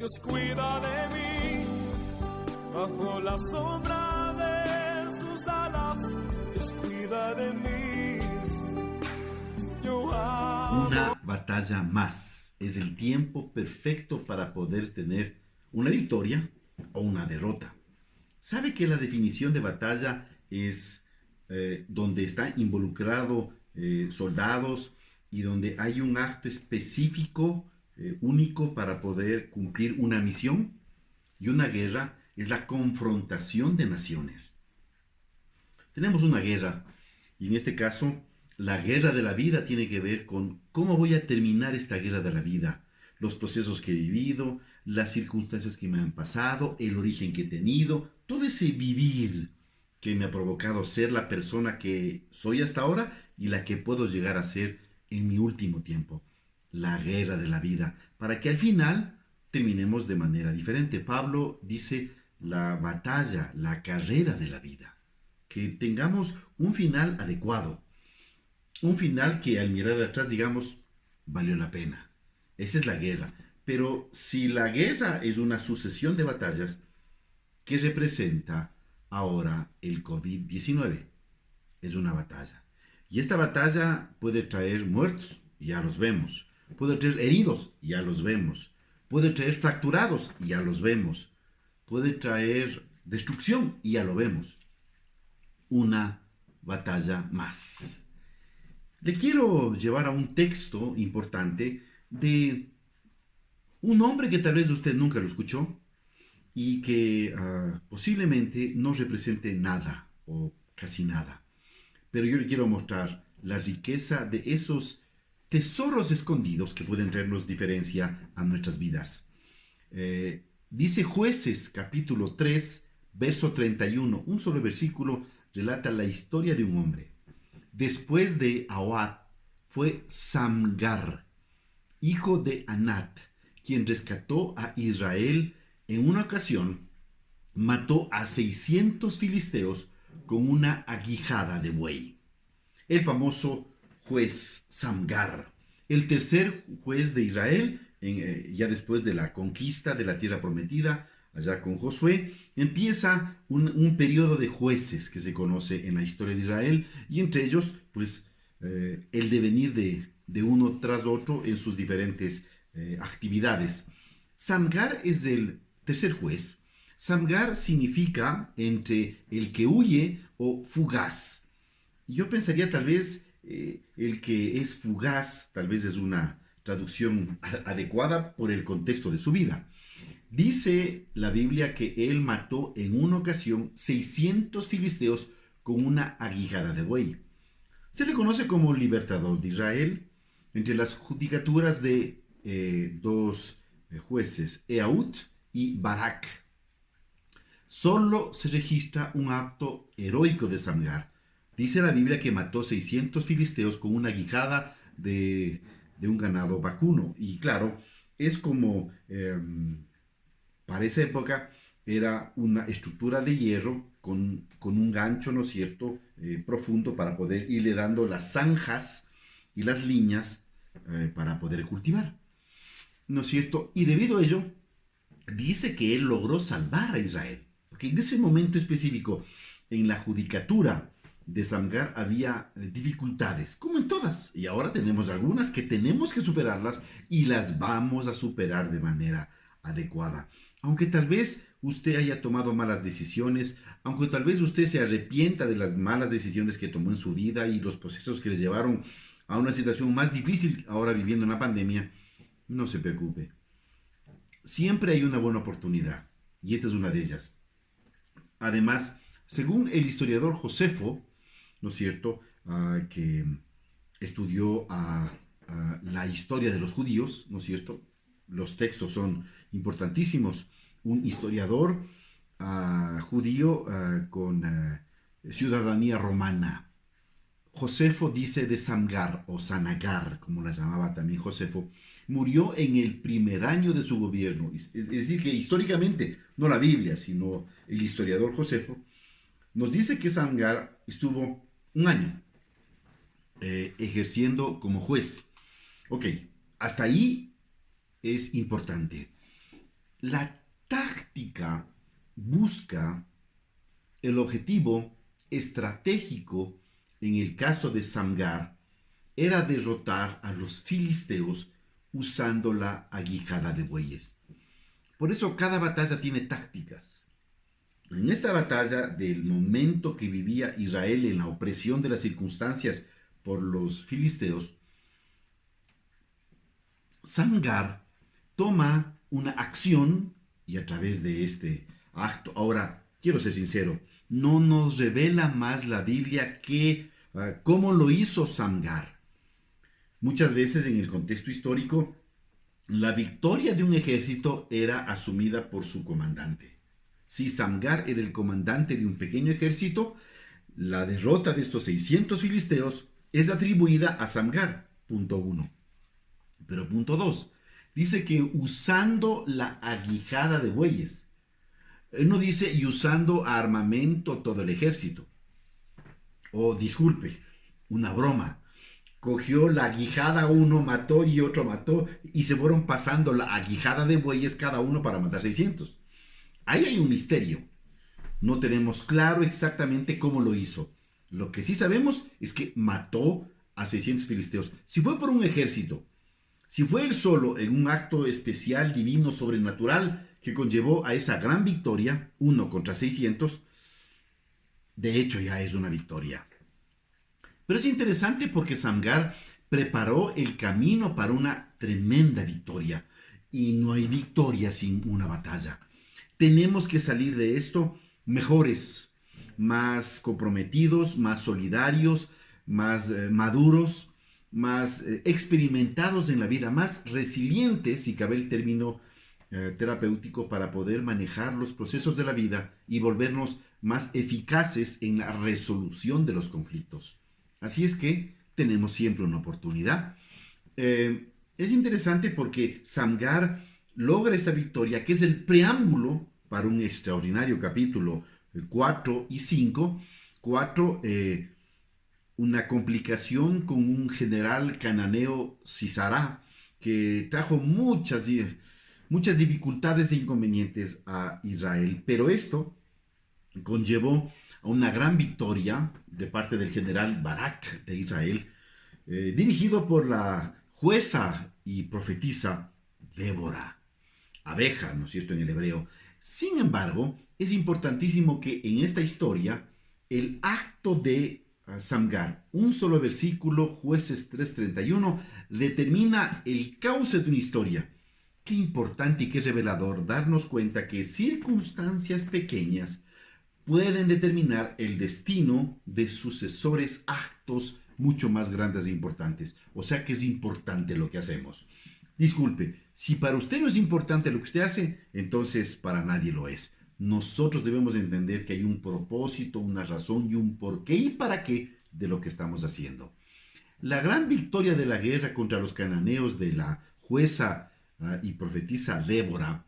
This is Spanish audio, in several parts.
Dios cuida de mí, bajo la sombra de sus alas, Dios cuida de mí. Yo amo. Una batalla más es el tiempo perfecto para poder tener una victoria o una derrota. ¿Sabe que la definición de batalla es donde está involucrado soldados y donde hay un acto específico, único para poder cumplir una misión? Y una guerra es la confrontación de naciones. Tenemos una guerra y en este caso la guerra de la vida tiene que ver con cómo voy a terminar esta guerra de la vida, los procesos que he vivido, las circunstancias que me han pasado, el origen que he tenido, todo ese vivir que me ha provocado ser la persona que soy hasta ahora y la que puedo llegar a ser en mi último tiempo. La guerra de la vida, para que al final terminemos de manera diferente. Pablo dice la batalla, la carrera de la vida, que tengamos un final adecuado, un final que al mirar atrás digamos, valió la pena. Esa es la guerra. Pero si la guerra es una sucesión de batallas, ¿qué representa ahora el COVID-19? Es una batalla. Y esta batalla puede traer muertos, ya los vemos. Puede traer heridos, ya los vemos. Puede traer fracturados, ya los vemos. Puede traer destrucción, y ya lo vemos. Una batalla más. Le quiero llevar a un texto importante de un hombre que tal vez usted nunca lo escuchó y que posiblemente no represente nada o casi nada. Pero yo le quiero mostrar la riqueza de esos tesoros escondidos que pueden traernos diferencia a nuestras vidas. Dice Jueces capítulo 3, verso 31, un solo versículo relata la historia de un hombre. Después de Ahoad fue Samgar, hijo de Anat, quien rescató a Israel en una ocasión, mató a 600 filisteos con una aguijada de buey. El famoso juez Samgar, el tercer juez de Israel, ya después de la conquista de la tierra prometida, allá con Josué, empieza un periodo de jueces que se conoce en la historia de Israel, y entre ellos, pues, el devenir de uno tras otro en sus diferentes actividades. Samgar es el tercer juez. Samgar significa entre el que huye o fugaz. Yo pensaría tal vez el que es fugaz, tal vez es una traducción adecuada por el contexto de su vida. Dice la Biblia que él mató en una ocasión 600 filisteos con una aguijada de buey. Se le conoce como libertador de Israel. Entre las judicaturas de dos jueces, Ehud y Barak, solo se registra un acto heroico de Samgar. Dice la Biblia que mató 600 filisteos con una aguijada de un ganado vacuno. Y claro, es como para esa época era una estructura de hierro con un gancho, ¿no es cierto?, profundo para poder irle dando las zanjas y las líneas para poder cultivar, ¿no es cierto? Y debido a ello, dice que él logró salvar a Israel, porque en ese momento específico, en la judicatura de Samgar había dificultades, como en todas, y ahora tenemos algunas que tenemos que superarlas y las vamos a superar de manera adecuada. Aunque tal vez usted haya tomado malas decisiones, aunque tal vez usted se arrepienta de las malas decisiones que tomó en su vida y los procesos que le llevaron a una situación más difícil ahora viviendo una pandemia, no se preocupe. Siempre hay una buena oportunidad, y esta es una de ellas. Además, según el historiador Josefo, ¿no es cierto?, que estudió la historia de los judíos, ¿no es cierto?, los textos son importantísimos. Un historiador judío con ciudadanía romana. Josefo dice de Samgar, o Sanagar, como la llamaba también Josefo, murió en el primer año de su gobierno. Es decir, que históricamente, no la Biblia, sino el historiador Josefo, nos dice que Samgar estuvo un año ejerciendo como juez. Ok, hasta ahí es importante. La táctica busca el objetivo estratégico en el caso de Samgar era derrotar a los filisteos usando la aguijada de bueyes. Por eso cada batalla tiene tácticas. En esta batalla, del momento que vivía Israel en la opresión de las circunstancias por los filisteos, Samgar toma una acción y a través de este acto, ahora quiero ser sincero, no nos revela más la Biblia que cómo lo hizo Samgar. Muchas veces en el contexto histórico, la victoria de un ejército era asumida por su comandante. Si Samgar era el comandante de un pequeño ejército, la derrota de estos 600 filisteos es atribuida a Samgar, punto 1. Pero punto 2, dice que usando la aguijada de bueyes. Él no dice y usando armamento todo el ejército. O disculpe, una broma. Cogió la aguijada uno, mató y otro mató y se fueron pasando la aguijada de bueyes cada uno para matar 600. Ahí hay un misterio. No tenemos claro exactamente cómo lo hizo. Lo que sí sabemos es que mató a 600 filisteos. Si fue por un ejército, si fue él solo en un acto especial, divino, sobrenatural, que conllevó a esa gran victoria, 1 contra 600, de hecho ya es una victoria. Pero es interesante porque Samgar preparó el camino para una tremenda victoria. Y no hay victoria sin una batalla. Tenemos que salir de esto mejores, más comprometidos, más solidarios, más maduros, más experimentados en la vida, más resilientes, si cabe el término terapéutico, para poder manejar los procesos de la vida y volvernos más eficaces en la resolución de los conflictos. Así es que tenemos siempre una oportunidad. Es interesante porque Samgar logra esta victoria, que es el preámbulo para un extraordinario capítulo 4 y 5. 4, una complicación con un general cananeo, Sisará, que trajo muchas dificultades e inconvenientes a Israel. Pero esto conllevó a una gran victoria de parte del general Barak de Israel, dirigido por la jueza y profetisa Débora, abeja, ¿no es cierto?, en el hebreo. Sin embargo, es importantísimo que en esta historia, el acto de Samgar, un solo versículo, Jueces 3:31, determina el cauce de una historia. Qué importante y qué revelador darnos cuenta que circunstancias pequeñas pueden determinar el destino de sucesores actos mucho más grandes e importantes. O sea que es importante lo que hacemos. Disculpe, si para usted no es importante lo que usted hace, entonces para nadie lo es. Nosotros debemos entender que hay un propósito, una razón y un porqué y para qué de lo que estamos haciendo. La gran victoria de la guerra contra los cananeos de la jueza y profetisa Débora,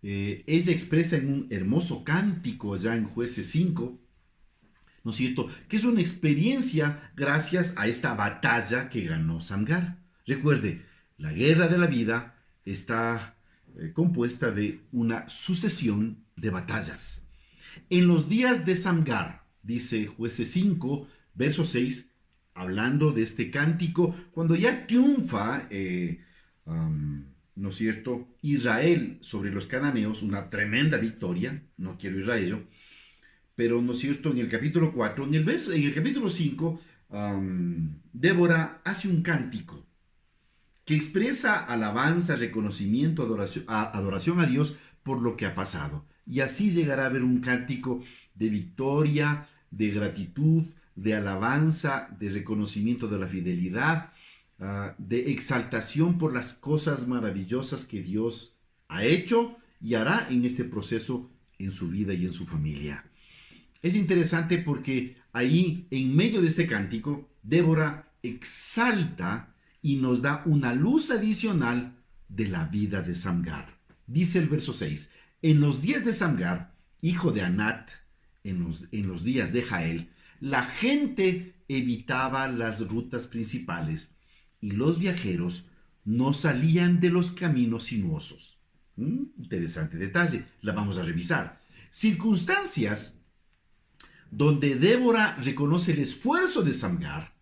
ella expresa en un hermoso cántico ya en Jueces 5, ¿no es cierto?, que es una experiencia gracias a esta batalla que ganó Samgar. Recuerde, la guerra de la vida está compuesta de una sucesión de batallas. En los días de Samgar, dice Jueces 5, verso 6, hablando de este cántico, cuando ya triunfa ¿no es cierto?, Israel sobre los cananeos, una tremenda victoria, no quiero ir a ello, pero, ¿no es cierto?, en el capítulo 4, en el capítulo 5, Débora hace un cántico que expresa alabanza, reconocimiento, adoración a Dios por lo que ha pasado. Y así llegará a haber un cántico de victoria, de gratitud, de alabanza, de reconocimiento de la fidelidad, de exaltación por las cosas maravillosas que Dios ha hecho y hará en este proceso en su vida y en su familia. Es interesante porque ahí, en medio de este cántico, Débora exalta y nos da una luz adicional de la vida de Samgar. Dice el verso 6, en los días de Samgar, hijo de Anat, en los días de Jael, la gente evitaba las rutas principales y los viajeros no salían de los caminos sinuosos. Interesante detalle, la vamos a revisar. Circunstancias donde Débora reconoce el esfuerzo de Samgar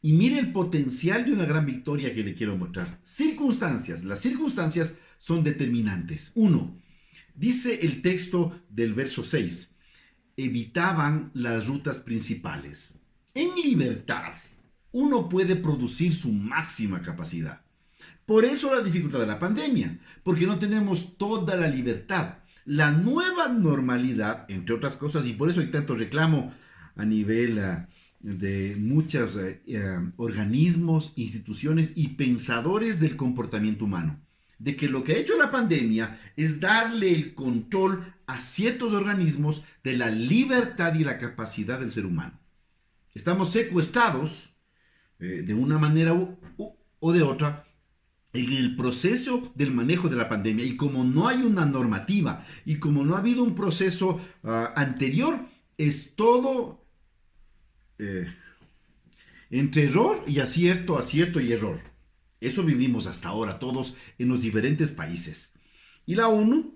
y mire el potencial de una gran victoria que le quiero mostrar. Circunstancias, las circunstancias son determinantes. Uno, dice el texto del verso 6, evitaban las rutas principales. En libertad, uno puede producir su máxima capacidad. Por eso la dificultad de la pandemia, porque no tenemos toda la libertad. La nueva normalidad, entre otras cosas, y por eso hay tanto reclamo a nivel de muchos organismos, instituciones y pensadores del comportamiento humano, de que lo que ha hecho la pandemia es darle el control a ciertos organismos de la libertad y la capacidad del ser humano. Estamos secuestrados de una manera o de otra en el proceso del manejo de la pandemia, y como no hay una normativa y como no ha habido un proceso anterior, es todo entre error y acierto, acierto y error. Eso vivimos hasta ahora todos en los diferentes países. Y la ONU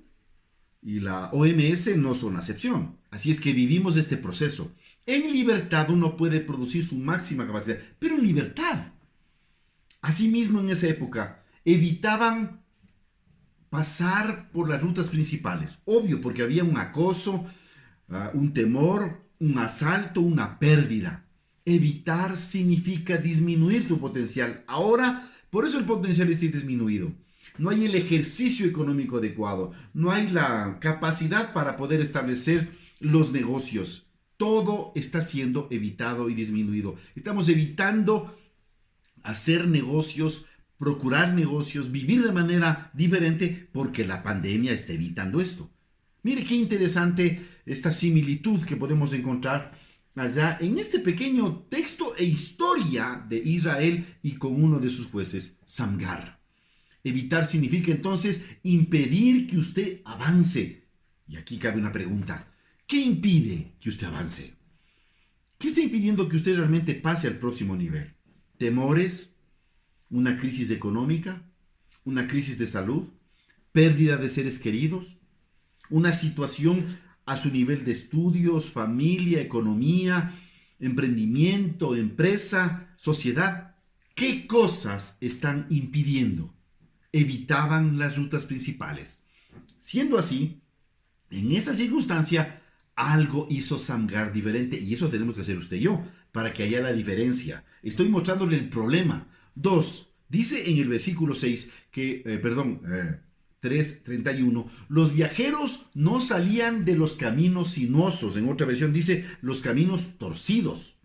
y la OMS no son excepción. Así es que vivimos este proceso. En libertad uno puede producir su máxima capacidad, pero en libertad. Asimismo, en esa época evitaban pasar por las rutas principales. Obvio, porque había un acoso, un temor, un asalto, una pérdida. Evitar significa disminuir tu potencial. Ahora, por eso el potencial está disminuido. No hay el ejercicio económico adecuado. No hay la capacidad para poder establecer los negocios. Todo está siendo evitado y disminuido. Estamos evitando hacer negocios, procurar negocios, vivir de manera diferente, porque la pandemia está evitando esto. Mire qué interesante esta similitud que podemos encontrar allá en este pequeño texto e historia de Israel y con uno de sus jueces, Samgar. Evitar significa entonces impedir que usted avance. Y aquí cabe una pregunta. ¿Qué impide que usted avance? ¿Qué está impidiendo que usted realmente pase al próximo nivel? ¿Temores? ¿Una crisis económica? ¿Una crisis de salud? ¿Pérdida de seres queridos? ¿Una situación a su nivel de estudios, familia, economía, emprendimiento, empresa, sociedad? ¿Qué cosas están impidiendo? Evitaban las rutas principales. Siendo así, en esa circunstancia, algo hizo Samgar diferente, y eso tenemos que hacer usted y yo, para que haya la diferencia. Estoy mostrándole el problema. 2. Dice en el versículo 6 que, 3:31, los viajeros no salían de los caminos sinuosos. En otra versión dice los caminos torcidos.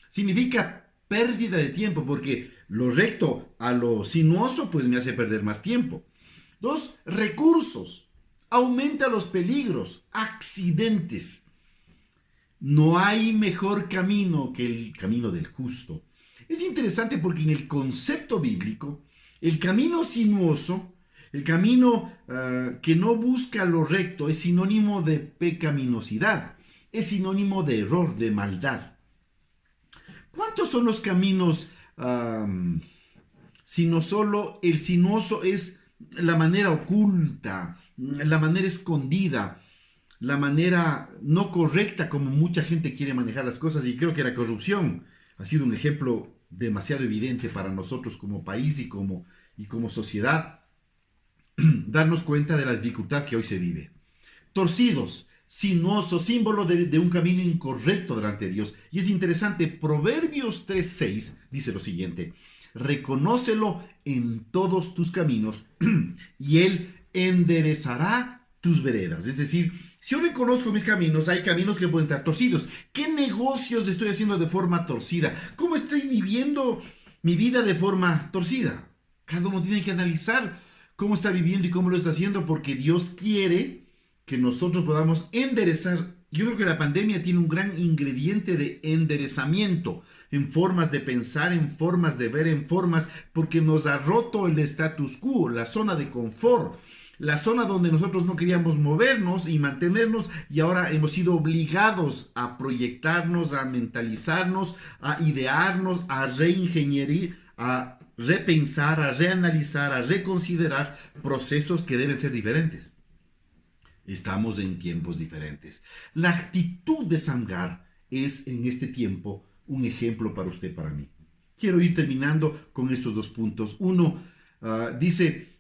Significa pérdida de tiempo, porque lo recto a lo sinuoso pues me hace perder más tiempo. 2. Recursos. Aumenta los peligros, accidentes. No hay mejor camino que el camino del justo. Es interesante porque en el concepto bíblico, el camino sinuoso, el camino que no busca lo recto, es sinónimo de pecaminosidad, es sinónimo de error, de maldad. ¿Cuántos son los caminos sino solo el sinuoso es la manera oculta, la manera escondida, la manera no correcta como mucha gente quiere manejar las cosas? Y creo que la corrupción ha sido un ejemplo demasiado evidente para nosotros como país y como sociedad, darnos cuenta de la dificultad que hoy se vive. Torcidos, sinuosos, símbolo de un camino incorrecto delante de Dios. Y es interesante, Proverbios 3:6 dice lo siguiente: reconócelo en todos tus caminos y Él enderezará tus veredas. Es decir, si yo reconozco mis caminos, hay caminos que pueden estar torcidos. ¿Qué negocios estoy haciendo de forma torcida? ¿Cómo estoy viviendo mi vida de forma torcida? Cada uno tiene que analizar cómo está viviendo y cómo lo está haciendo, porque Dios quiere que nosotros podamos enderezar. Yo creo que la pandemia tiene un gran ingrediente de enderezamiento, en formas de pensar, en formas de ver, en formas, porque nos ha roto el status quo, la zona de confort, la zona donde nosotros no queríamos movernos y mantenernos, y ahora hemos sido obligados a proyectarnos, a mentalizarnos, a idearnos, a reingenierir, a repensar, a reanalizar, a reconsiderar procesos que deben ser diferentes. Estamos en tiempos diferentes. La actitud de Samgar es en este tiempo un ejemplo para usted, para mí. Quiero ir terminando con estos dos puntos. Uno, dice,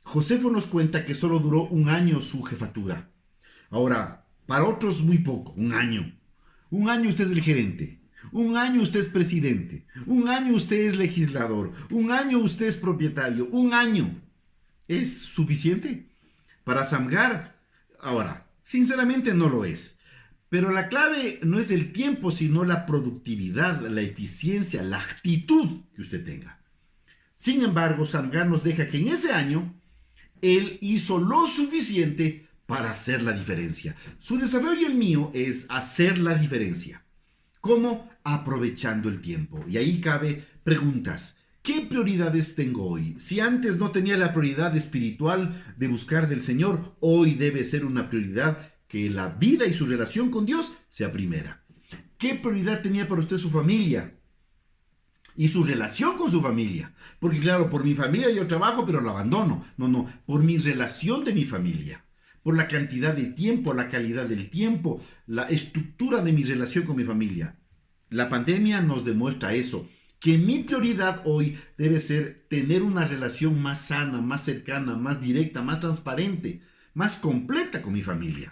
Josefo nos cuenta que solo duró un año su jefatura. Ahora, para otros muy poco, un año. Un año usted es el gerente. Un año usted es presidente. Un año usted es legislador. Un año usted es propietario. Un año. ¿Es suficiente? Para Samgar, ahora, sinceramente no lo es. Pero la clave no es el tiempo, sino la productividad, la eficiencia, la actitud que usted tenga. Sin embargo, Samgar nos deja que en ese año, él hizo lo suficiente para hacer la diferencia. Su desafío y el mío es hacer la diferencia. ¿Cómo? Aprovechando el tiempo. Y ahí cabe preguntas. ¿Qué prioridades tengo hoy? Si antes no tenía la prioridad espiritual de buscar del Señor, hoy debe ser una prioridad que la vida y su relación con Dios sea primera. ¿Qué prioridad tenía para usted su familia? Y su relación con su familia. Porque claro, por mi familia yo trabajo, pero lo abandono. No, por mi relación de mi familia. Por la cantidad de tiempo, la calidad del tiempo, la estructura de mi relación con mi familia. La pandemia nos demuestra eso. Que mi prioridad hoy debe ser tener una relación más sana, más cercana, más directa, más transparente, más completa con mi familia,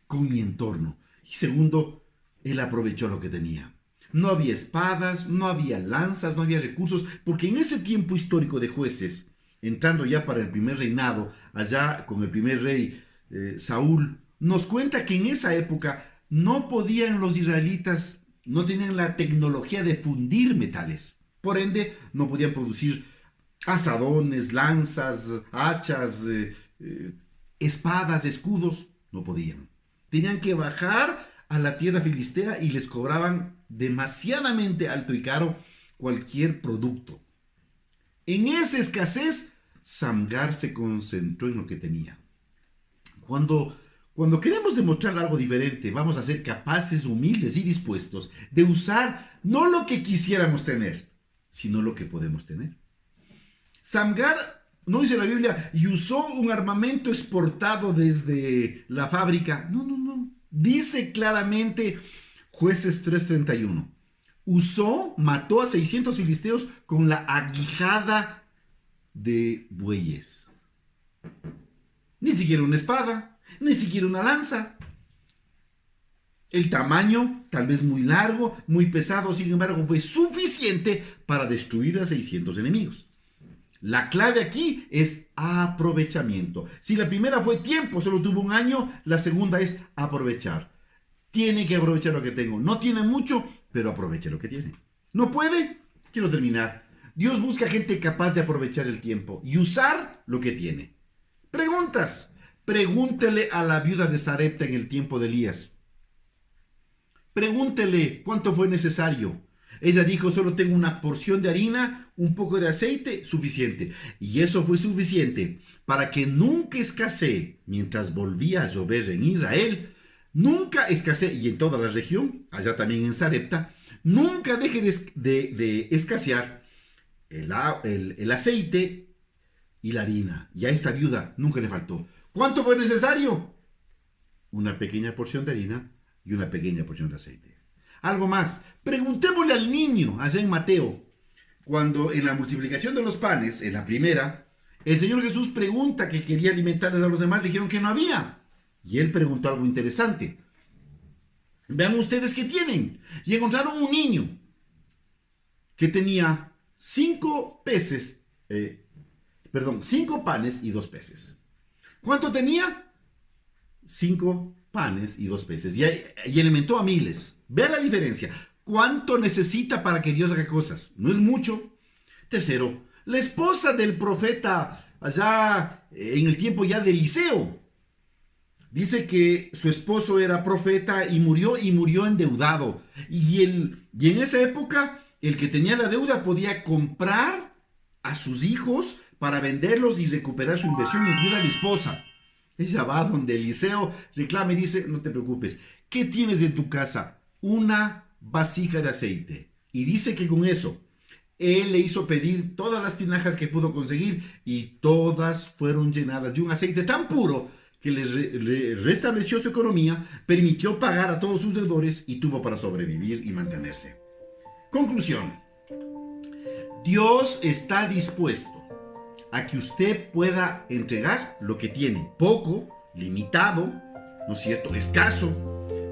con mi entorno. Y segundo, él aprovechó lo que tenía. No había espadas, no había lanzas, no había recursos, porque en ese tiempo histórico de Jueces, entrando ya para el primer reinado, allá con el primer rey Saúl, nos cuenta que en esa época no podían los israelitas, no tenían la tecnología de fundir metales. Por ende, no podían producir asadones, lanzas, hachas, espadas, escudos. No podían. Tenían que bajar a la tierra filistea y les cobraban demasiadamente alto y caro cualquier producto. En esa escasez, Samgar se concentró en lo que tenía. Cuando queremos demostrar algo diferente, vamos a ser capaces, humildes y dispuestos de usar no lo que quisiéramos tener, sino lo que podemos tener. Samgar, no dice la Biblia, y usó un armamento exportado desde la fábrica. No. Dice claramente Jueces 3:31. Mató a 600 filisteos con la aguijada de bueyes. Ni siquiera una espada, ni siquiera una lanza. El tamaño, tal vez muy largo, muy pesado, sin embargo, fue suficiente para destruir a 600 enemigos. La clave aquí es aprovechamiento. Si la primera fue tiempo, solo tuvo un año, la segunda es aprovechar. Tiene que aprovechar lo que tengo. No tiene mucho, pero aproveche lo que tiene. ¿No puede? Quiero terminar. Dios busca gente capaz de aprovechar el tiempo y usar lo que tiene. Preguntas. Pregúntele a la viuda de Sarepta en el tiempo de Elías. Pregúntele cuánto fue necesario. Ella dijo, solo tengo una porción de harina, un poco de aceite, suficiente. Y eso fue suficiente para que nunca escasee, mientras volvía a llover en Israel, nunca escasee, y en toda la región, allá también en Sarepta, nunca deje de escasear el aceite y la harina. Y a esta viuda nunca le faltó. ¿Cuánto fue necesario? Una pequeña porción de harina y una pequeña porción de aceite. Algo más. Preguntémosle al niño, allá en Mateo, cuando en la multiplicación de los panes, en la primera, el Señor Jesús pregunta que quería alimentarles a los demás, dijeron que no había. Y él preguntó algo interesante. Vean ustedes qué tienen. Y encontraron un niño que tenía 5 panes y 2 peces. ¿Cuánto tenía? 5 panes y 2 peces. Y alimentó a miles. Vea la diferencia. ¿Cuánto necesita para que Dios haga cosas? No es mucho. Tercero, la esposa del profeta allá en el tiempo ya de Eliseo. Dice que su esposo era profeta y murió endeudado. Y en esa época, el que tenía la deuda podía comprar a sus hijos para venderlos y recuperar su inversión, incluida la esposa. Ella va donde Eliseo reclama y dice, no te preocupes, ¿qué tienes en tu casa? Una vasija de aceite. Y dice que con eso Él le hizo pedir todas las tinajas que pudo conseguir y todas fueron llenadas de un aceite tan puro que le restableció su economía, permitió pagar a todos sus deudores y tuvo para sobrevivir y mantenerse. Conclusión. Dios está dispuesto a que usted pueda entregar lo que tiene, poco, limitado, ¿no es cierto?, escaso,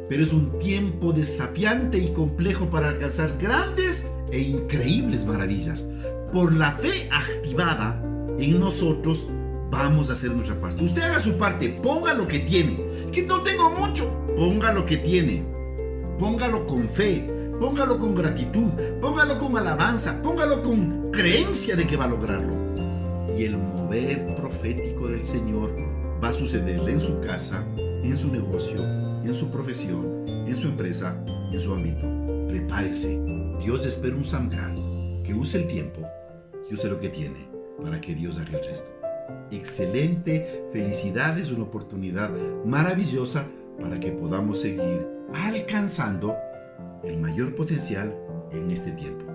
pero es un tiempo desafiante y complejo para alcanzar grandes e increíbles maravillas. Por la fe activada en nosotros, vamos a hacer nuestra parte. Usted haga su parte, ponga lo que tiene. Que no tengo mucho, ponga lo que tiene. Póngalo con fe, póngalo con gratitud, póngalo con alabanza, póngalo con creencia de que va a lograrlo. Y el mover profético del Señor va a sucederle en su casa, en su negocio, en su profesión, en su empresa, en su ámbito. Prepárese. Dios espera un Samgar que use el tiempo, que use lo que tiene para que Dios haga el resto. Excelente, felicidades, una oportunidad maravillosa para que podamos seguir alcanzando el mayor potencial en este tiempo.